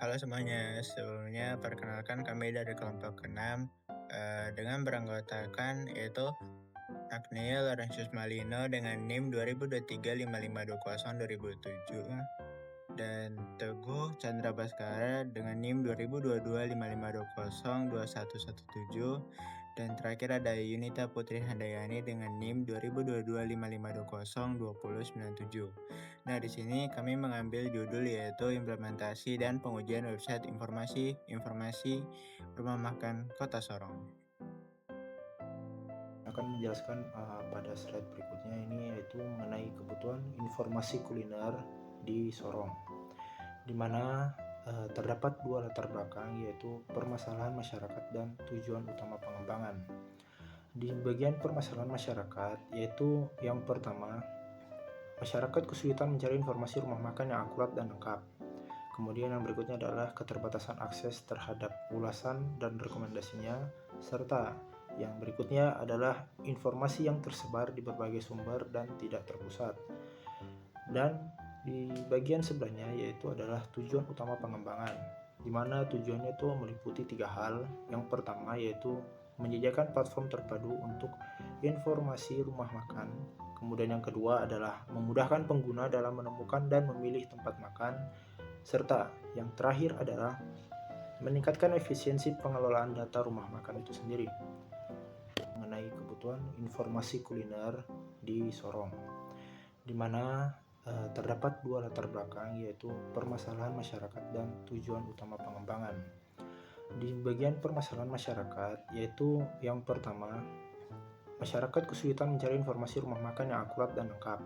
Halo semuanya, sebelumnya perkenalkan kami dari kelompok ke-6 dengan beranggotakan yaitu Agniel Laurentius Malino dengan NIM 202355202007 dan Teguh Chandra Baskara dengan NIM 202255202117 dan terakhir ada Yunita Putri Handayani dengan NIM 202255202097. Nah, di sini kami mengambil judul yaitu implementasi dan pengujian website informasi rumah makan Kota Sorong. Akan menjelaskan pada slide berikutnya ini yaitu mengenai kebutuhan informasi kuliner di Sorong, di mana terdapat dua latar belakang yaitu permasalahan masyarakat dan tujuan utama pengembangan. Di bagian permasalahan masyarakat yaitu yang pertama, masyarakat kesulitan mencari informasi rumah makan yang akurat dan lengkap. Kemudian yang berikutnya adalah keterbatasan akses terhadap ulasan dan rekomendasinya, serta yang berikutnya adalah informasi yang tersebar di berbagai sumber dan tidak terpusat. Dan di bagian sebelahnya yaitu adalah tujuan utama pengembangan, di mana tujuannya itu meliputi tiga hal. Yang pertama yaitu menyediakan platform terpadu untuk informasi rumah makan. Kemudian yang kedua adalah memudahkan pengguna dalam menemukan dan memilih tempat makan. Serta yang terakhir adalah meningkatkan efisiensi pengelolaan data rumah makan itu sendiri. Mengenai kebutuhan informasi kuliner di Sorong, di mana terdapat dua latar belakang yaitu permasalahan masyarakat dan tujuan utama pengembangan. Di bagian permasalahan masyarakat yaitu yang pertama, masyarakat kesulitan mencari informasi rumah makan yang akurat dan lengkap.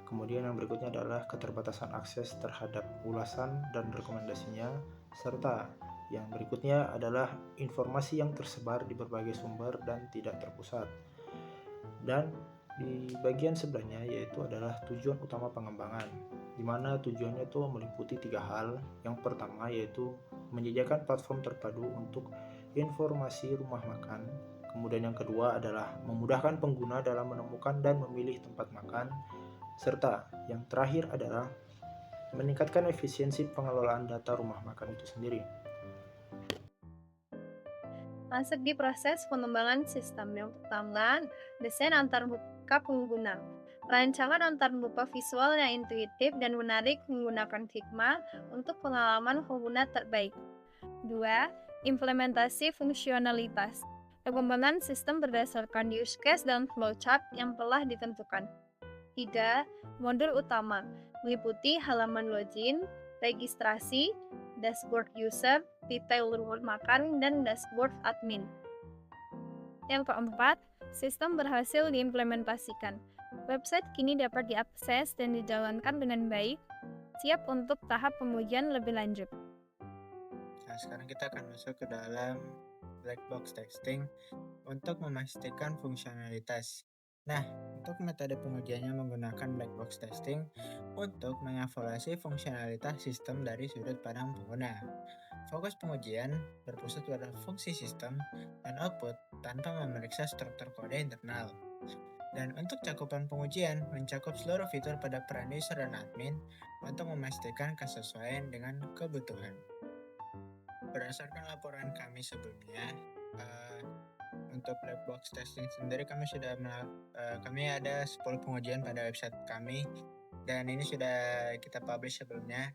Kemudian yang berikutnya adalah keterbatasan akses terhadap ulasan dan rekomendasinya, serta yang berikutnya adalah informasi yang tersebar di berbagai sumber dan tidak terpusat. Dan di bagian sebelahnya yaitu adalah tujuan utama pengembangan, di mana tujuannya itu meliputi tiga hal. Yang pertama yaitu menyediakan platform terpadu untuk informasi rumah makan. Kemudian yang kedua adalah memudahkan pengguna dalam menemukan dan memilih tempat makan. Serta yang terakhir adalah meningkatkan efisiensi pengelolaan data rumah makan itu sendiri. Masuk di proses pengembangan sistem. Yang pertama, desain antar muka pengguna. Rancangan antar muka visual yang intuitif dan menarik menggunakan Figma untuk pengalaman pengguna terbaik. 2. Implementasi fungsionalitas. Pengembangan sistem berdasarkan use case dan flowchart yang telah ditentukan. 3. Modul utama meliputi halaman login, registrasi, dashboard user, detail rumah makan, dan dashboard admin. Yang keempat, sistem berhasil diimplementasikan. Website kini dapat diakses dan dijalankan dengan baik, siap untuk tahap pengujian lebih lanjut. Nah, sekarang kita akan masuk ke dalam black box testing untuk memastikan fungsionalitas. Nah, untuk metode pengujiannya menggunakan black box testing untuk mengevaluasi fungsionalitas sistem dari sudut pandang pengguna. Fokus pengujian berpusat pada fungsi sistem dan output tanpa memeriksa struktur kode internal. Dan untuk cakupan pengujian mencakup seluruh fitur pada peran user dan admin untuk memastikan kesesuaian dengan kebutuhan. Berdasarkan laporan kami sebelumnya, untuk black box testing sendiri kami ada 10 pengujian pada website kami dan ini sudah kita publish sebelumnya.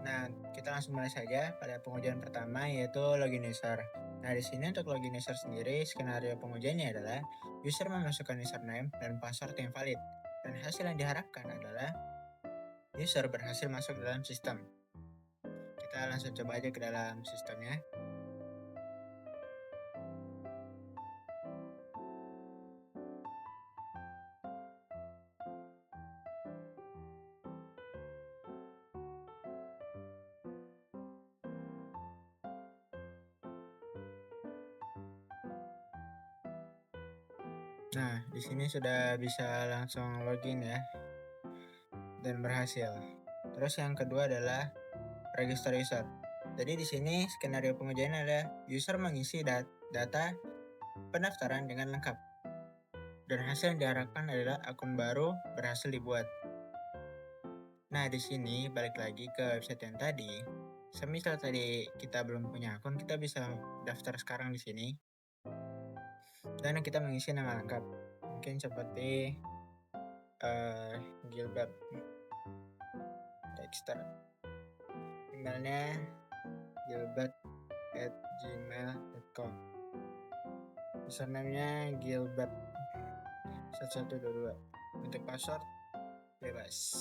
Nah, kita langsung mulai saja pada pengujian pertama yaitu login user. Nah, di sini untuk login user sendiri skenario pengujiannya adalah user memasukkan username dan password yang valid dan hasil yang diharapkan adalah user berhasil masuk dalam sistem. Kita langsung coba aja ke dalam sistemnya. Nah, di sini sudah bisa langsung login ya dan berhasil. Terus yang kedua adalah register user. Jadi di sini skenario pengujian ada user mengisi data pendaftaran dengan lengkap. Dan hasil yang diharapkan adalah akun baru berhasil dibuat. Nah, di sini balik lagi ke website yang tadi. semisal tadi kita belum punya akun, kita bisa daftar sekarang di sini. Dan kita mengisi nama lengkap. Mungkin seperti Gilbert Dexter. Emailnya gilbert@gmail.com. Username-nya Gilbert 1122. Untuk password bebas.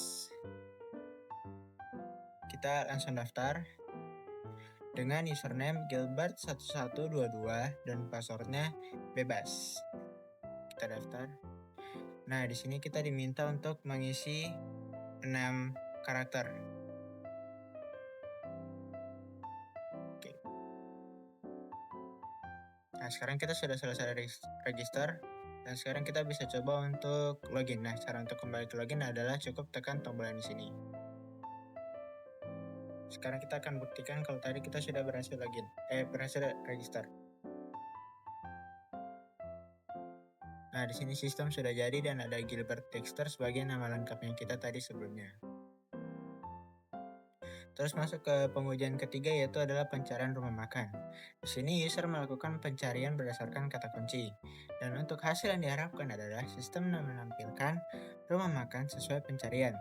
Kita langsung daftar dengan username Gilbert 1122 dan passwordnya bebas. Kita daftar. Nah, di sini kita diminta untuk mengisi 6 karakter. Oke. Nah, sekarang kita sudah selesai register dan sekarang kita bisa coba untuk login. Nah, cara untuk kembali ke login adalah cukup tekan tombol yang di sini. Sekarang kita akan buktikan kalau tadi kita sudah berhasil login, berhasil register. Nah, di sini sistem sudah jadi dan ada Gilbert Dexter sebagai nama lengkapnya kita tadi sebelumnya. Terus masuk ke pengujian ketiga yaitu adalah pencarian rumah makan. Di sini user melakukan pencarian berdasarkan kata kunci. Dan untuk hasil yang diharapkan adalah sistem menampilkan rumah makan sesuai pencarian.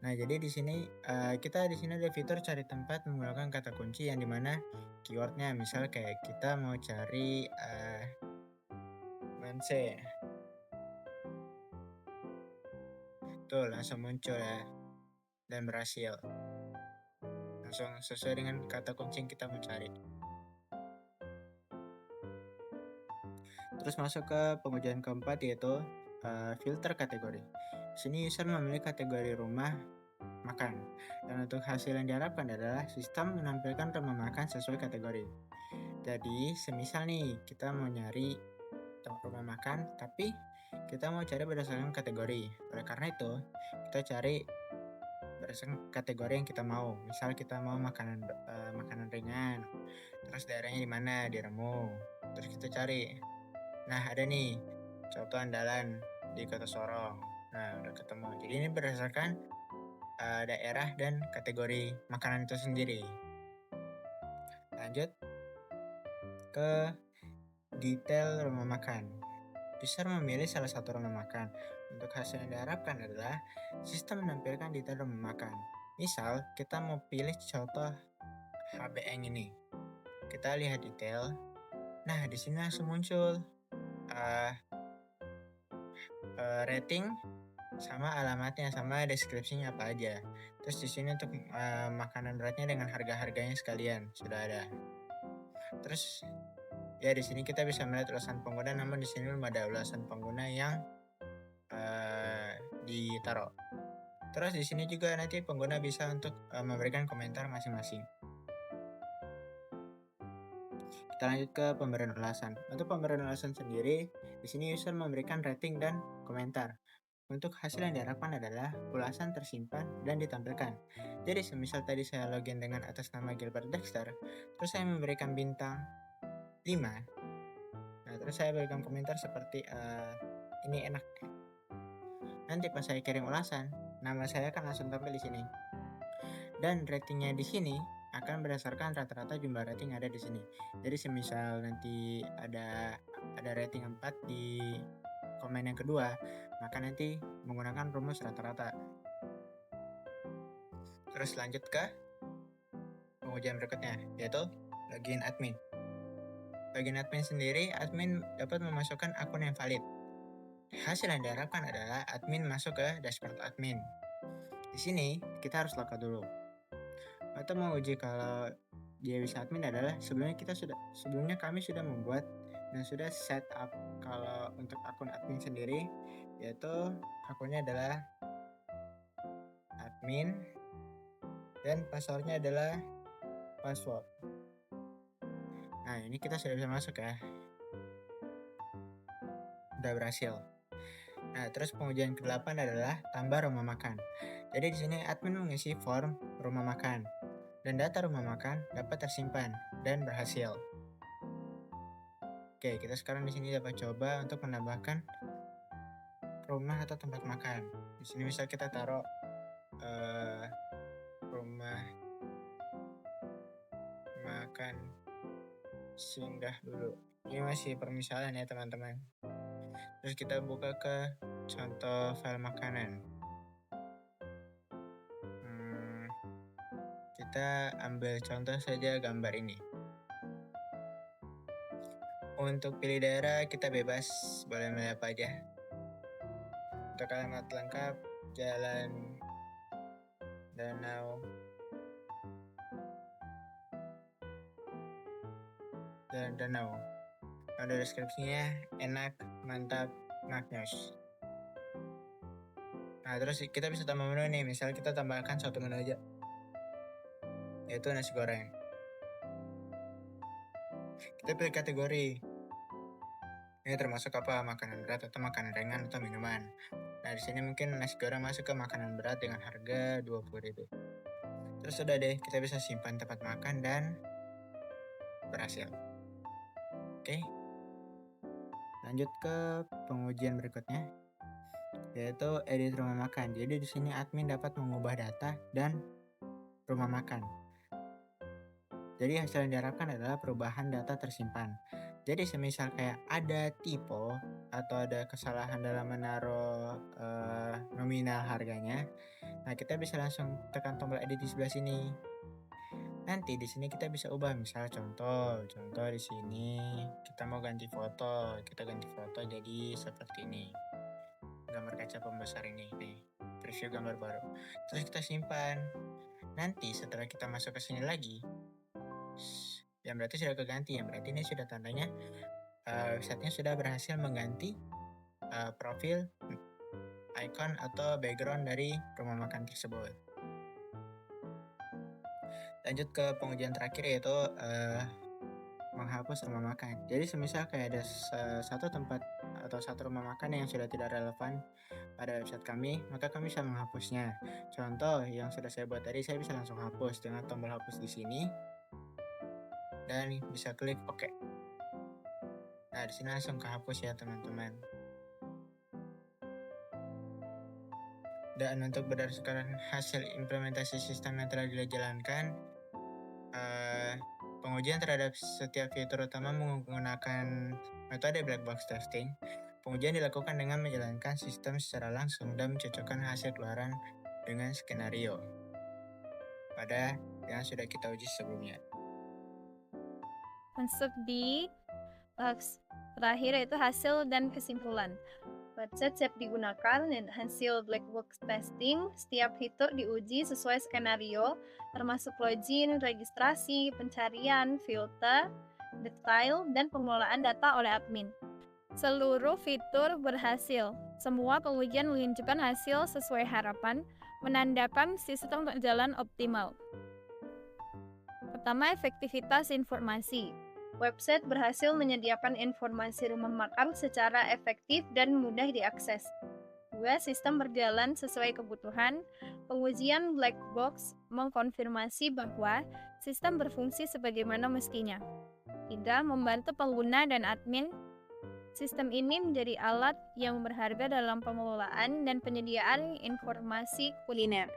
Nah, jadi di sini kita di sini ada fitur cari tempat menggunakan kata kunci yang dimana keywordnya misal kayak kita mau cari Manse. Tuh langsung muncul ya dan berhasil. Langsung sesuai dengan kata kunci yang kita mau cari. Terus masuk ke pengujian keempat yaitu filter kategori. Di sini user memilih kategori rumah makan. Dan untuk hasil yang diharapkan adalah sistem menampilkan rumah makan sesuai kategori. Jadi, semisal nih kita mau nyari rumah makan, tapi kita mau cari berdasarkan kategori. Oleh karena itu, kita cari berdasarkan kategori yang kita mau. Misal kita mau makanan ringan, terus daerahnya di mana, di Remu. Terus kita cari. Nah, ada nih contoh andalan di Kota Sorong. Nah, udah ketemu. Jadi ini berdasarkan daerah dan kategori makanan itu sendiri. Lanjut ke detail rumah makan. User memilih salah satu rumah makan. Untuk hasil yang diharapkan adalah sistem menampilkan detail rumah makan. Misal kita mau pilih contoh HBN ini. Kita lihat detail. Nah, di sini langsung muncul rating sama alamatnya, sama deskripsinya apa aja. Terus di sini untuk makanan beratnya dengan harga-harganya sekalian sudah ada. Terus ya di sini kita bisa melihat ulasan pengguna, namun di sini belum ada ulasan pengguna yang ditaruh. Terus di sini juga nanti pengguna bisa untuk memberikan komentar masing-masing. Kita lanjut ke pemberian ulasan. Untuk pemberian ulasan sendiri, di sini user memberikan rating dan komentar. Untuk hasil yang diharapkan adalah ulasan tersimpan dan ditampilkan. Jadi semisal tadi saya login dengan atas nama Gilbert Dexter, terus saya memberikan bintang 5. Nah, terus saya berikan komentar seperti ini enak. Nanti pas saya kirim ulasan, nama saya akan langsung tampil di sini. Dan ratingnya di sini akan berdasarkan rata-rata jumlah rating yang ada di sini. Jadi semisal nanti ada rating 4 di komen yang kedua, maka nanti menggunakan rumus rata-rata. Terus lanjut ke pengujian berikutnya, yaitu login admin. Login admin sendiri, admin dapat memasukkan akun yang valid. Hasil yang diharapkan adalah admin masuk ke dashboard admin. Di sini kita harus login dulu. Atau menguji kalau dia bisa admin adalah sebelumnya kami sudah membuat dan sudah set up kalau untuk akun admin sendiri, yaitu akunnya adalah admin dan passwordnya adalah password. Nah, ini kita sudah bisa masuk ya. Udah berhasil. Nah, terus pengujian ke-8 adalah tambah rumah makan. Jadi di sini admin mengisi form rumah makan dan data rumah makan dapat tersimpan dan berhasil. Oke, kita sekarang di sini dapat coba untuk menambahkan rumah atau tempat makan. Di sini misal kita taruh rumah makan singgah dulu. Ini masih permisalan ya teman-teman. Terus kita buka ke contoh file makanan. Kita ambil contoh saja gambar ini. Untuk pilih daerah kita bebas, boleh milih apa aja. Untuk alamat lengkap, Jalan Danau Ada deskripsinya enak, mantap, maknyos. Nah terus kita bisa tambah menu nih. Misal kita tambahkan satu menu aja, yaitu nasi goreng. Kita pilih kategori. Ini termasuk apa? Makanan berat atau makanan ringan atau minuman. Nah di sini mungkin nasi goreng masuk ke makanan berat dengan harga 20.000. Terus udah deh, kita bisa simpan tempat makan dan berhasil. Oke. Lanjut ke pengujian berikutnya, yaitu edit rumah makan. Jadi di sini admin dapat mengubah data dan rumah makan. Jadi hasil yang diharapkan adalah perubahan data tersimpan. Jadi semisal kayak ada typo atau ada kesalahan dalam menaruh nominal harganya, nah kita bisa langsung tekan tombol edit di sebelah sini. Nanti di sini kita bisa ubah, misal contoh di sini kita mau ganti foto, kita ganti foto jadi seperti ini. Gambar kaca pembesar ini nih, preview gambar baru. Terus kita simpan. Nanti setelah kita masuk ke sini lagi, yang berarti sudah keganti, yang berarti ini sudah tandanya websitenya sudah berhasil mengganti profil, icon atau background dari rumah makan tersebut. Lanjut ke pengujian terakhir, yaitu menghapus rumah makan. Jadi semisal kayak ada satu tempat atau satu rumah makan yang sudah tidak relevan pada website kami, maka kami bisa menghapusnya. Contoh yang sudah saya buat tadi, saya bisa langsung hapus dengan tombol hapus di sini dan bisa klik OK. Nah di sini langsung kehapus ya teman-teman. Dan untuk berdasarkan hasil implementasi sistem yang telah dijalankan, pengujian terhadap setiap fitur utama menggunakan metode black box testing. Pengujian dilakukan dengan menjalankan sistem secara langsung dan mencocokkan hasil keluaran dengan skenario pada yang sudah kita uji sebelumnya. Masuk di terakhir yaitu hasil dan kesimpulan. Website siap digunakan dan hasil black box testing. Setiap fitur diuji sesuai skenario, termasuk login, registrasi, pencarian, filter, detail, dan pengelolaan data oleh admin. Seluruh fitur berhasil. Semua pengujian menunjukkan hasil sesuai harapan, menandakan sistem berjalan optimal. Pertama, efektivitas informasi. Website berhasil menyediakan informasi rumah makan secara efektif dan mudah diakses. 2. Sistem berjalan sesuai kebutuhan. Pengujian black box mengkonfirmasi bahwa sistem berfungsi sebagaimana mestinya. 3. Membantu pengguna dan admin. Sistem ini menjadi alat yang berharga dalam pengelolaan dan penyediaan informasi kuliner.